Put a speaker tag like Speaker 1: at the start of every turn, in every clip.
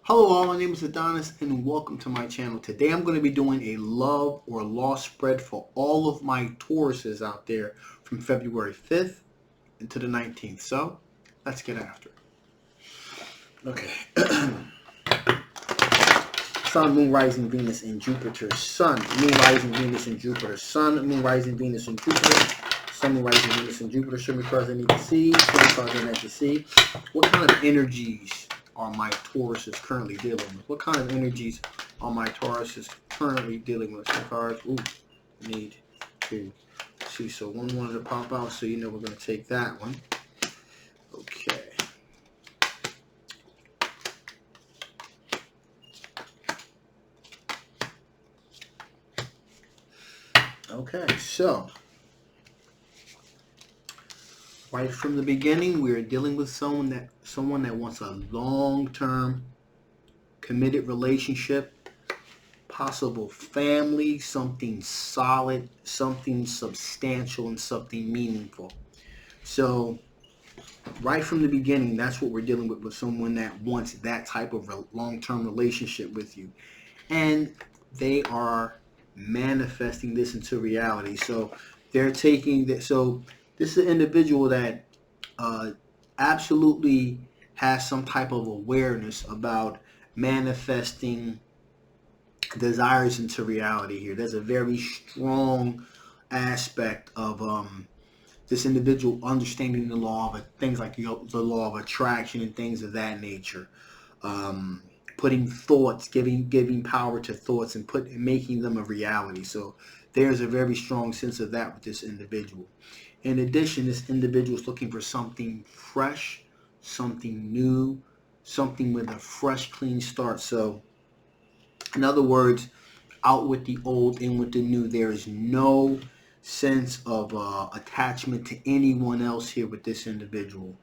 Speaker 1: Hello all, my name is Adonis and welcome to my channel. Today I'm going to be doing a love or loss spread for all of my Tauruses out there from February 5th into the 19th. So, let's get after it. Okay. Sun, Moon, Rising, Venus, and Jupiter. Sun, Moon, Rising, Venus, and Jupiter. Sun, Moon, Rising, Venus, and Jupiter. Sun, Moon, Rising, Venus, and Jupiter. Show me cards I need to see. Show me cards I need to see. What kind of energies are my Tauruses currently dealing with? What kind of energies are my Tauruses currently dealing with? Some cards, need to see. So one wanted to pop out, so you know we're going to take that one. Okay. Okay, so right from the beginning, we are dealing with someone that wants a long-term committed relationship, possible family, something solid, something substantial, and something meaningful. So right from the beginning, that's what we're dealing with someone that wants that type of long-term relationship with you. And they are manifesting this into reality. So they're taking that. So this is an individual that absolutely has some type of awareness about manifesting desires into reality here. There's a very strong aspect of this individual understanding the law of things like the law of attraction and things of that nature. Putting thoughts, giving power to thoughts and making them a reality. So there's a very strong sense of that with this individual. In addition, this individual is looking for something fresh, something new, something with a fresh, clean start. So in other words, out with the old, in with the new. There is no sense of attachment to anyone else here with this individual.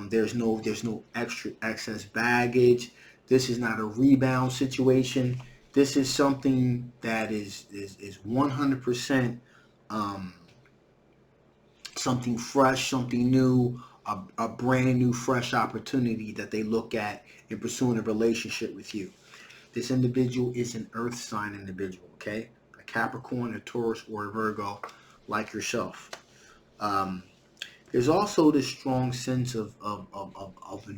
Speaker 1: There's no excess baggage. This is not a rebound situation. This is something that is 100% something fresh, something new, a brand new, fresh opportunity that they look at in pursuing a relationship with you. This individual is an earth sign individual, okay? A Capricorn, a Taurus, or a Virgo, like yourself. There's also this strong sense of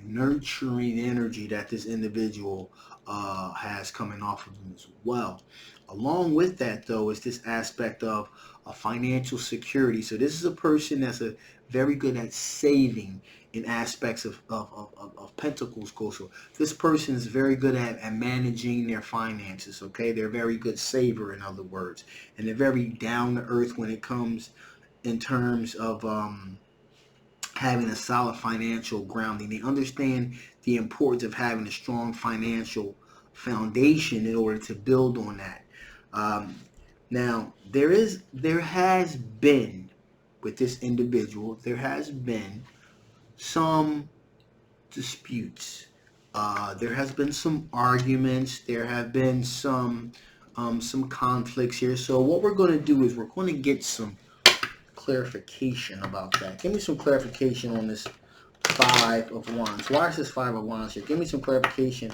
Speaker 1: nurturing energy that this individual has coming off of them as well. Along with that, though, is this aspect of a financial security. So this is a person that's very good at saving in aspects of Pentacles go. So this person is very good at managing their finances, okay? They're a very good saver, in other words. And they're very down to earth when it comes in terms of having a solid financial grounding. They understand the importance of having a strong financial foundation in order to build on that. Now, there has been, with this individual, there has been some disputes. There has been some arguments. There have been some conflicts here. So what we're going to do is we're going to get some clarification about that. Give me some clarification on this Five of Wands. Why is this Five of Wands here? Give me some clarification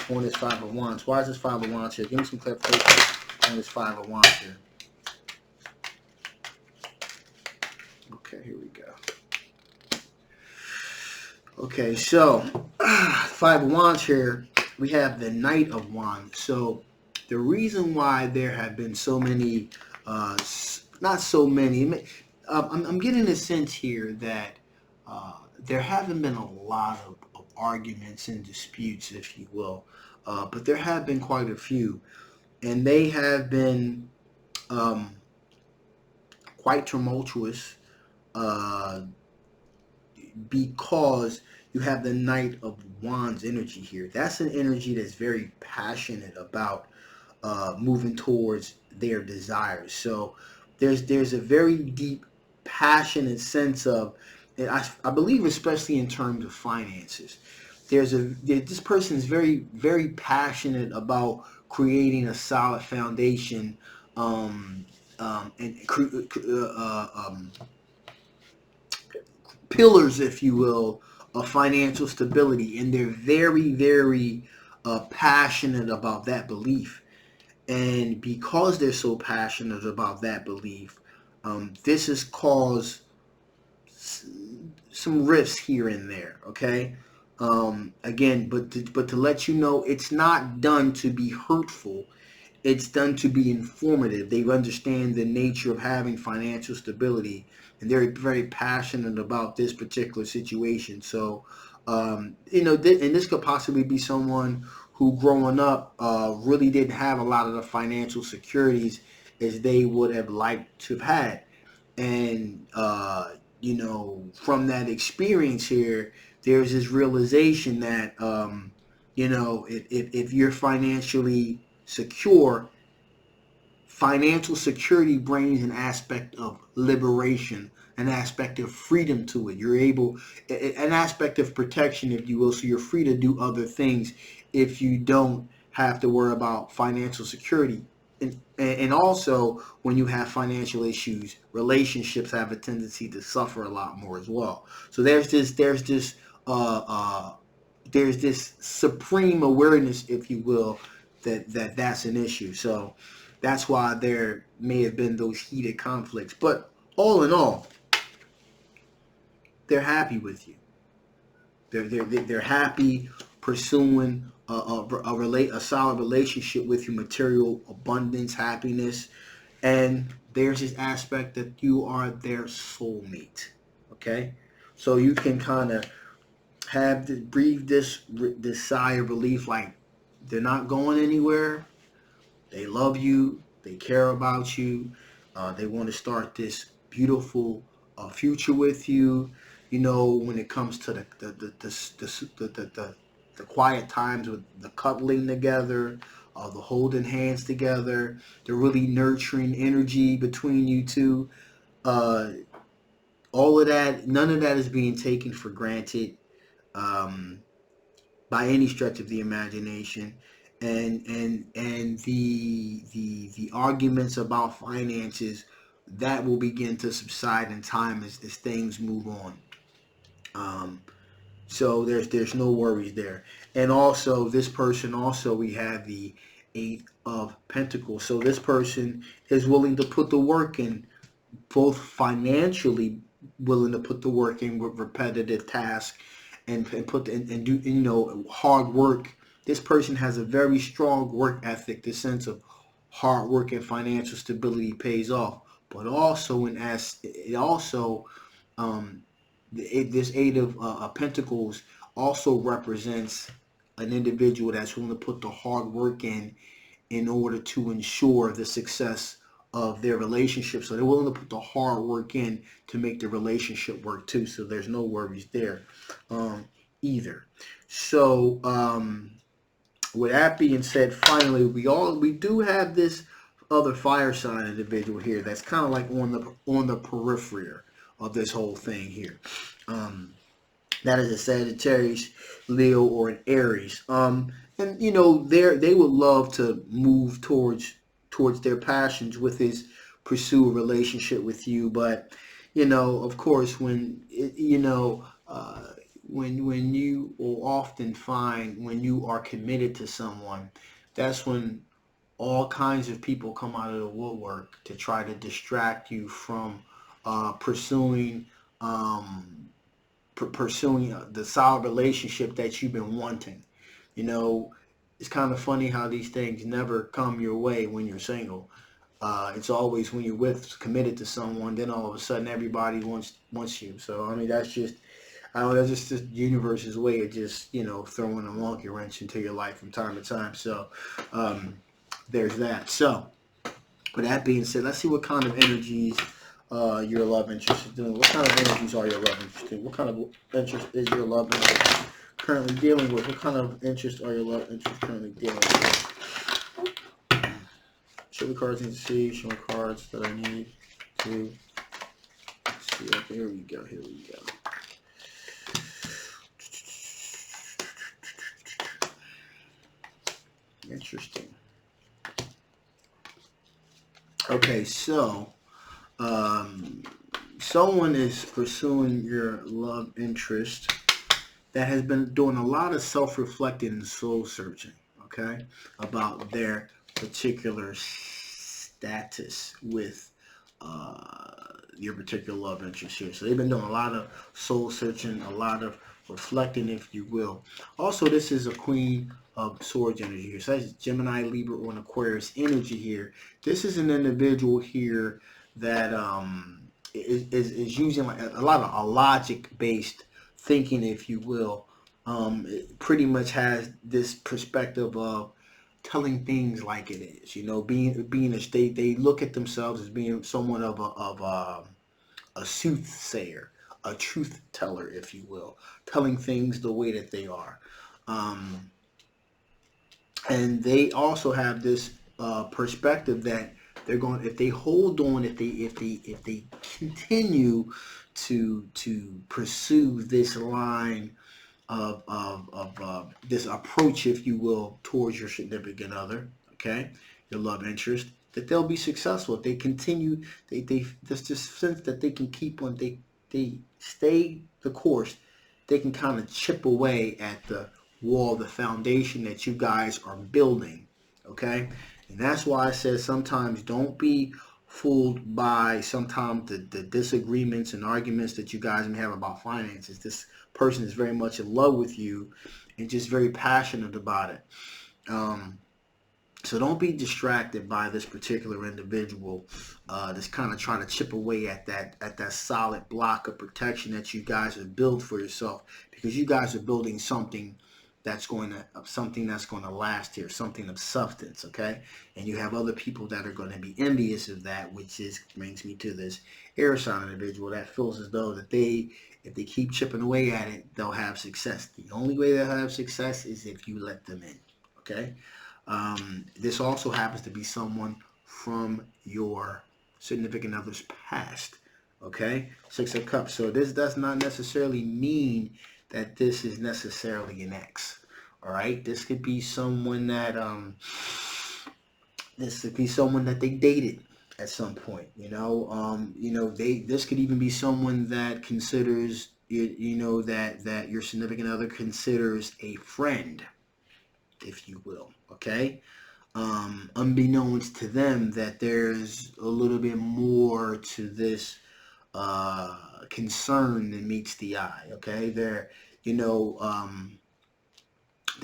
Speaker 1: on this Five of Wands. Why is this Five of Wands here? Give me some clarification on this Five of Wands here. Okay, here we go. Okay, so Five of Wands here, we have the Knight of Wands. So the reason why there have been so many, not so many, I'm getting a sense here that there haven't been a lot of arguments and disputes, if you will, but there have been quite a few, and they have been quite tumultuous because you have the Knight of Wands energy here. That's an energy that's very passionate about moving towards their desires. So there's a very deep, passionate sense of, and I believe, especially in terms of finances, this person is very, very passionate about creating a solid foundation and pillars, if you will, of financial stability, and they're very, very passionate about that belief. And because they're so passionate about that belief, this has caused some rifts here and there. Okay. Again, but to let you know, it's not done to be hurtful. It's done to be informative. They understand the nature of having financial stability, and they're very passionate about this particular situation. So, and this could possibly be someone who, growing up, really didn't have a lot of the financial securities as they would have liked to have had. And from that experience here, there's this realization that if you're financially secure, financial security brings an aspect of liberation, an aspect of freedom to it. You're able, an aspect of protection, if you will. So you're free to do other things if you don't have to worry about financial security. And also, when you have financial issues, relationships have a tendency to suffer a lot more as well. So uh, uh, there's this supreme awareness, if you will, that's an issue. So that's why there may have been those heated conflicts. But all in all, they're happy with you. They're happy pursuing a solid relationship with you, material abundance, happiness, and there's this aspect that you are their soulmate. Okay, so you can kind of breathe this sigh of relief, like they're not going anywhere. They love you. They care about you. They want to start this beautiful future with you. When it comes to the quiet times with the cuddling together, the holding hands together, the really nurturing energy between you two. Uh, all of that, none of that is being taken for granted. Um, by any stretch of the imagination, and the arguments about finances, that will begin to subside in time as things move on. um, so there's no worries there. And also, this person, also we have the Eight of Pentacles. So this person is willing to put the work in, both financially willing to put the work in with repetitive tasks, and put and do hard work. This person has a very strong work ethic. The sense of hard work and financial stability pays off. But also, um, this Eight of Pentacles also represents an individual that's willing to put the hard work in order to ensure the success of their relationship. So they're willing to put the hard work in to make the relationship work too. So there's no worries there either. So with that being said, finally, we do have this other fire sign individual here that's kind of like on the periphery of this whole thing here. That is a Sagittarius, Leo, or an Aries. And they would love to move towards their passions with his pursue a relationship with you, but of course, when you will often find, when you are committed to someone, that's when all kinds of people come out of the woodwork to try to distract you from pursuing the solid relationship that you've been wanting. You know, it's kind of funny how these things never come your way when you're single. It's always when you're committed to someone, then all of a sudden everybody wants you. So I mean, that's just, I don't know, that's just the universe's way of just throwing a monkey wrench into your life from time to time. So there's that. So with that being said, let's see what kind of energies your love interest is doing. What kind of energies are your love interest in? What kind of interest is your love interest currently dealing with? What kind of interest are your love interest currently dealing with? Show me cards I need to see. Show me cards that I need to see. Okay, here we go. Here we go. Interesting. Okay, so someone is pursuing your love interest, that has been doing a lot of self-reflecting and soul searching, okay, about their particular status with your particular love interest here. So they've been doing a lot of soul searching, a lot of reflecting, if you will. Also, this is a Queen of Swords energy here. So that's Gemini, Libra, or an Aquarius energy here. This is an individual here that is using like a lot of a logic-based thinking, if you will. It pretty much has this perspective of telling things like it is. You know, being a state, they look at themselves as being somewhat of a soothsayer, a truth teller, if you will, telling things the way that they are. And they also have this perspective that they're going, if they hold on, if they continue to pursue this line of this approach, if you will, towards your significant other, okay, your love interest, that they'll be successful. If they continue, there's this sense that they can keep on, they stay the course, they can kind of chip away at the wall, the foundation that you guys are building, okay? And that's why I said sometimes don't be fooled by sometimes the disagreements and arguments that you guys may have about finances. This person is very much in love with you and just very passionate about it. So don't be distracted by this particular individual that's kind of trying to chip away at that solid block of protection that you guys have built for yourself, because you guys are building something that's going to last here, something of substance, okay? And you have other people that are going to be envious of that, which brings me to this air sign individual that feels as though that if they keep chipping away at it, they'll have success. The only way they'll have success is if you let them in, okay? This also happens to be someone from your significant other's past, okay? Six of Cups. So this does not necessarily mean that this is necessarily an ex, all right? This could be someone that they dated at some point, you know. This could even be someone that considers that your significant other considers a friend, if you will, okay? Unbeknownst to them, that there's a little bit more to this concern than meets the eye, okay? They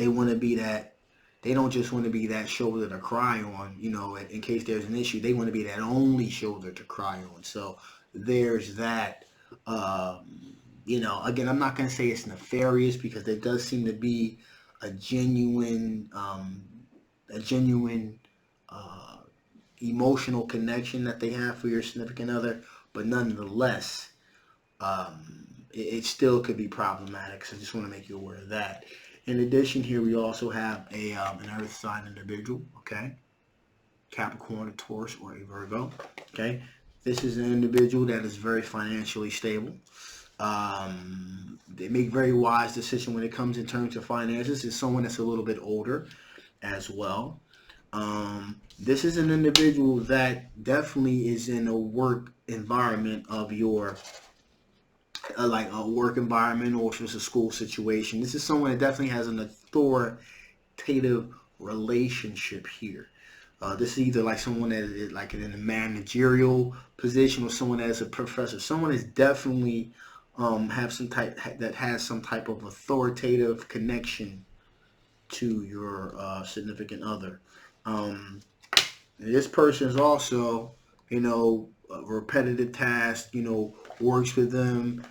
Speaker 1: want to be that, they don't just want to be that shoulder to cry on, in case there's an issue. They want to be that only shoulder to cry on. So there's that. Again, I'm not going to say it's nefarious, because there does seem to be a genuine emotional connection that they have for your significant other, but nonetheless, it still could be problematic. So I just want to make you aware of that. In addition, here we also have an earth sign individual, okay? Capricorn, a Taurus, or a Virgo, okay? This is an individual that is very financially stable. They make very wise decisions when it comes in terms of finances. It's someone that's a little bit older as well. This is an individual that definitely is in a work environment of your like a work environment, or if it's a school situation. This is someone that definitely has an authoritative relationship here. This is either like someone that is like in a managerial position, or someone that is a professor. Someone is definitely has some type of authoritative connection to your significant other. This person is also, a repetitive task, works with them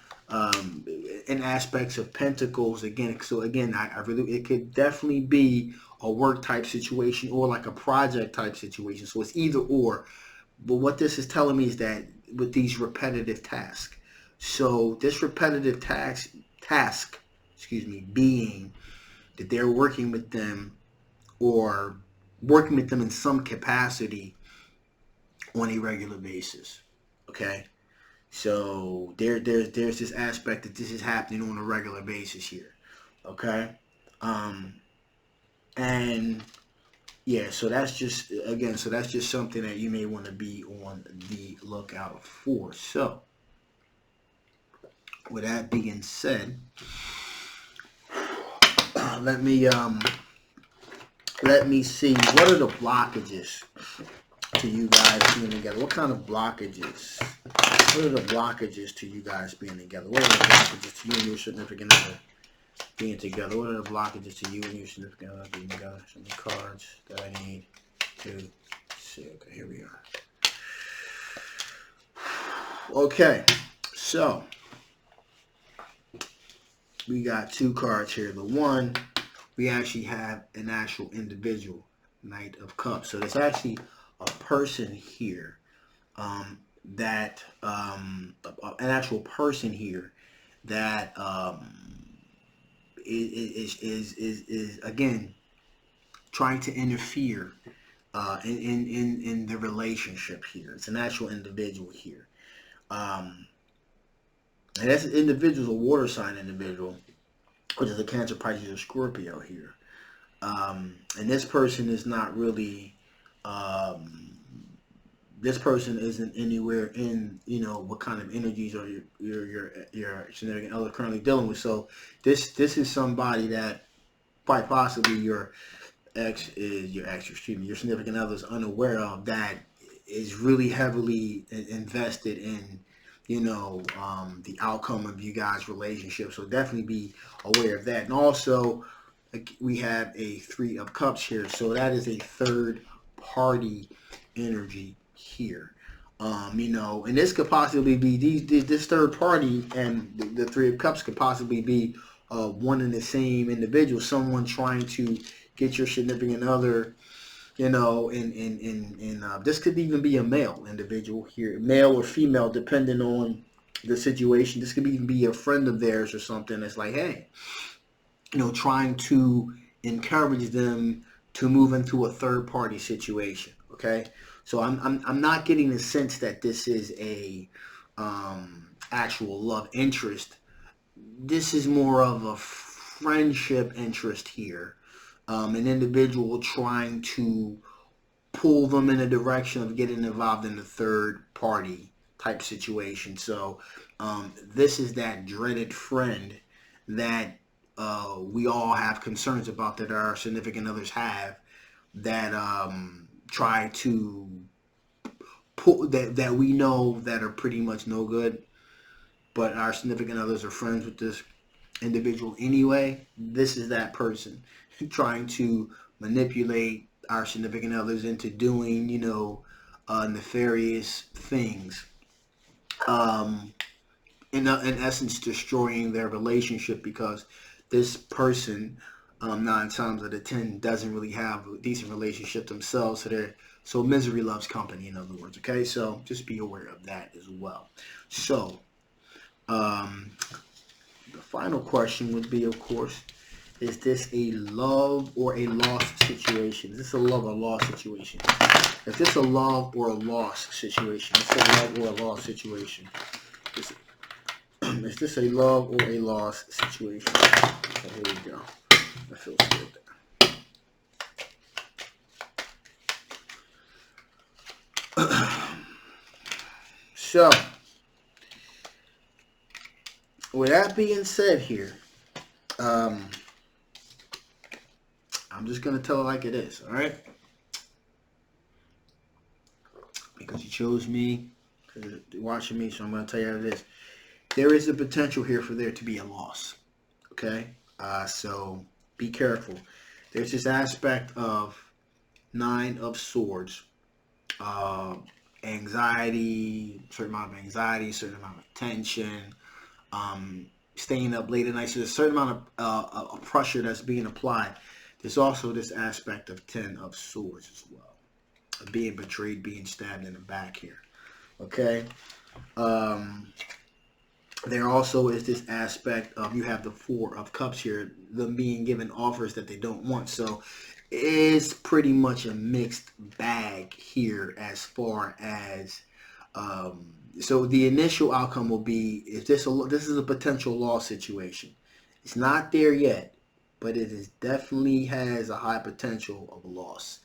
Speaker 1: in aspects of pentacles. Again, so again, it could definitely be a work type situation or like a project type situation. So it's either or. But what this is telling me is that with these repetitive tasks, so this repetitive task, being that they're working with them, or working with them in some capacity on a regular basis, okay? So there's this aspect that this is happening on a regular basis here, okay? And yeah, so that's just something that you may want to be on the lookout for. So with that being said, let me see. What are the blockages to you guys being together? What kind of blockages? What are the blockages to you guys being together? What are the blockages to you and your significant other being together? What are the blockages to you and your significant other being together? Some cards that I need to see. Okay, here we are. Okay, so we got two cards here. The one, we actually have an actual individual, Knight of Cups. So there's actually a person here, an actual person here that is again trying to interfere in the relationship here. It's an actual individual here. And that's an individual, a water sign individual, which is a Cancer, Pisces, or Scorpio here. And this person is not really, this person isn't anywhere in, what kind of energies are your significant other currently dealing with. So this is somebody that quite possibly your significant other is unaware of, that is really heavily invested in, the outcome of you guys' relationship. So definitely be aware of that. And also, we have a Three of Cups here. So that is a third party energy here. And this could possibly be this third party, and the Three of Cups could possibly be one and the same individual, someone trying to get your significant other, and this could even be a male individual here, male or female, depending on the situation. This could even be a friend of theirs or something that's like, hey, trying to encourage them to move into a third party situation. Okay, so I'm not getting the sense that this is a actual love interest. This is more of a friendship interest here. An individual trying to pull them in a direction of getting involved in a third party type situation. So this is that dreaded friend that we all have concerns about, that our significant others have, that try to pull, that we know that are pretty much no good, but our significant others are friends with this individual anyway. This is that person trying to manipulate our significant others into doing, nefarious things. In essence, destroying their relationship, because this person, 9 times out of 10, doesn't really have a decent relationship themselves. So misery loves company, in other words. Okay, so just be aware of that as well. So the final question would be, of course, is this a love or a loss situation? Is this a love or loss situation? If this a love or a loss situation, it's a love or a loss situation. Is this a love or a loss situation? Okay, here we go. That feels good there. So, with that being said here, I'm just going to tell it like it is, all right? Because you chose me, because you're watching me, so I'm going to tell you how it is. There is a potential here for there to be a loss, okay? So be careful. There's this aspect of 9 of Swords, anxiety, certain amount of anxiety, certain amount of tension, staying up late at night. So there's a certain amount of pressure that's being applied. There's also this aspect of 10 of Swords as well, of being betrayed, being stabbed in the back here. Okay. There also is this aspect of, you have the 4 of Cups here, them being given offers that they don't want. So it's pretty much a mixed bag here as far as so the initial outcome will be, if this is a potential loss situation. It's not there yet, but it is definitely has a high potential of loss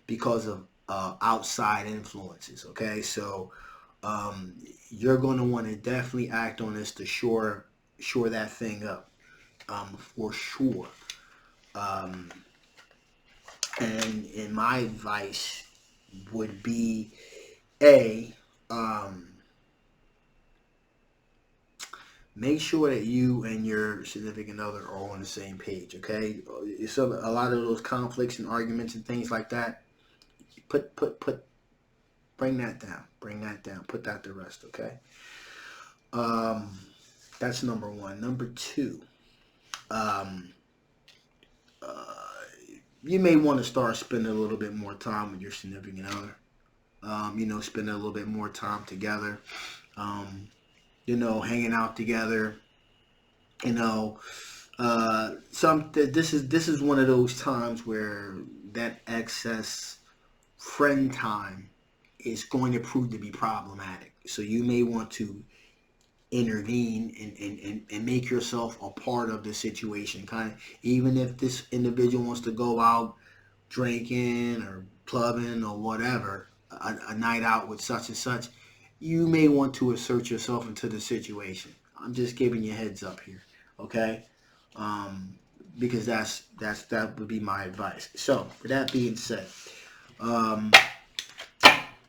Speaker 1: because of outside influences. Okay, so you're going to want to definitely act on this to shore that thing up, for sure. And my advice would be A, make sure that you and your significant other are on the same page, okay? So a lot of those conflicts and arguments and things like that, bring that down. Bring that down. Put that to rest, okay? That's number one. Number two, you may want to start spending a little bit more time with your significant other. Spending a little bit more time together. Hanging out together. This is one of those times where that excess friend time is going to prove to be problematic. So you may want to intervene and make yourself a part of the situation. Kind of, even if this individual wants to go out drinking or clubbing or whatever, a night out with such and such, you may want to assert yourself into the situation. I'm just giving you a heads up here, okay? Because that would be my advice. So, with that being said,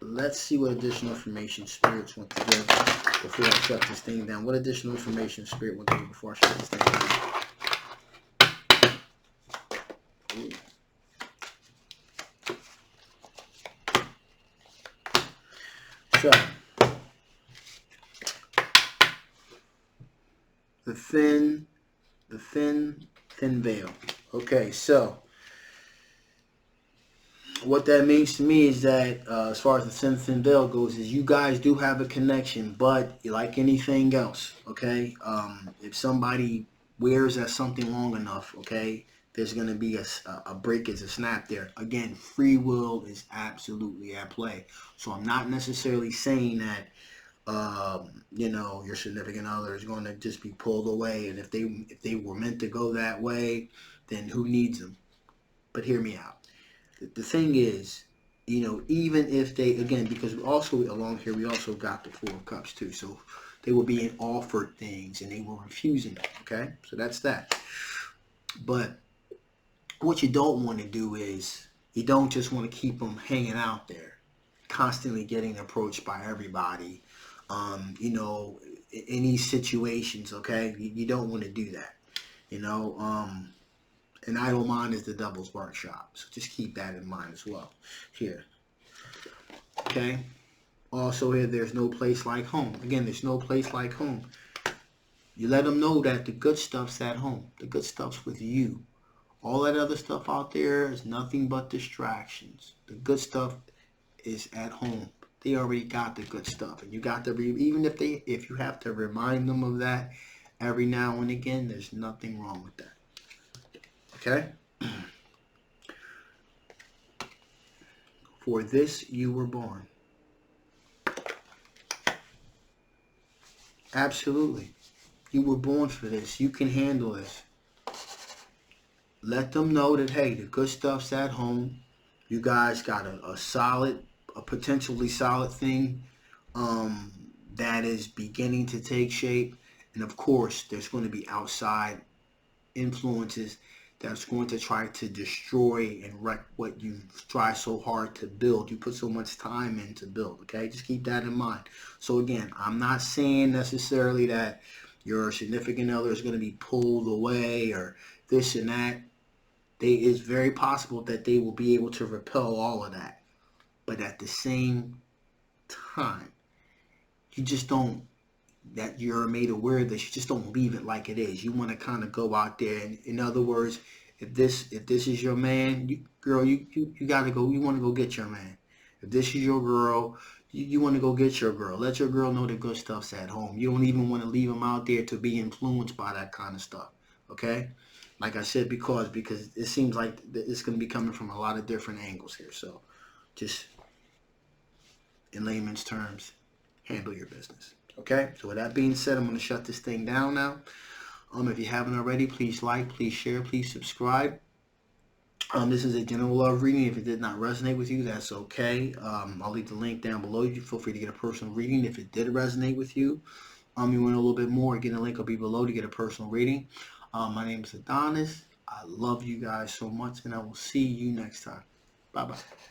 Speaker 1: let's see what additional information spirits want to give before I shut this thing down. What additional information spirit want to give before I shut this thing down? Ooh. So, the thin veil. Okay, so what that means to me is that as far as the thin veil goes, is you guys do have a connection, but like anything else, okay, if somebody wears at something long enough, okay, there's going to be a break, is a snap there. Again, free will is absolutely at play. So I'm not necessarily saying that your significant other is going to just be pulled away, and if they were meant to go that way, then who needs them? But hear me out. The thing is, even if they, again, because also along here we also got the Four of Cups too, so they were being offered things and they were refusing them. Okay, so that's that. But what you don't want to do is you don't just want to keep them hanging out there, constantly getting approached by everybody. In these situations, okay, you don't want to do that. An idle mind is the devil's workshop. So just keep that in mind as well. Here. Okay. Also here, there's no place like home. Again, there's no place like home. You let them know that the good stuff's at home. The good stuff's with you. All that other stuff out there is nothing but distractions. The good stuff is at home. They already got the good stuff. And you got to even if you have to remind them of that every now and again, there's nothing wrong with that. Okay? For this you were born. Absolutely. You were born for this. You can handle this. Let them know that, hey, the good stuff's at home. You guys got a potentially solid thing that is beginning to take shape. And of course, there's going to be outside influences that's going to try to destroy and wreck what you try so hard to build. You put so much time in to build, okay? Just keep that in mind. So again, I'm not saying necessarily that your significant other is going to be pulled away or this and that. It's very possible that they will be able to repel all of that. But at the same time, you just don't, that you're made aware of this, you just don't leave it like it is. You want to kind of go out there, and in other words, if this is your man, you gotta go. You want to go get your man. If this is your girl, you want to go get your girl. Let your girl know the good stuff's at home. You don't even want to leave them out there to be influenced by that kind of stuff. Okay, like I said, because it seems like it's going to be coming from a lot of different angles here. So, just in layman's terms, handle your business. Okay, so with that being said, I'm going to shut this thing down now. If you haven't already, please like, please share, please subscribe. This is a general love reading. If it did not resonate with you, that's okay. I'll leave the link down below. You feel free to get a personal reading. If it did resonate with you, you want a little bit more, again, the link will be below to get a personal reading. My name is Adonis. I love you guys so much, and I will see you next time. Bye-bye.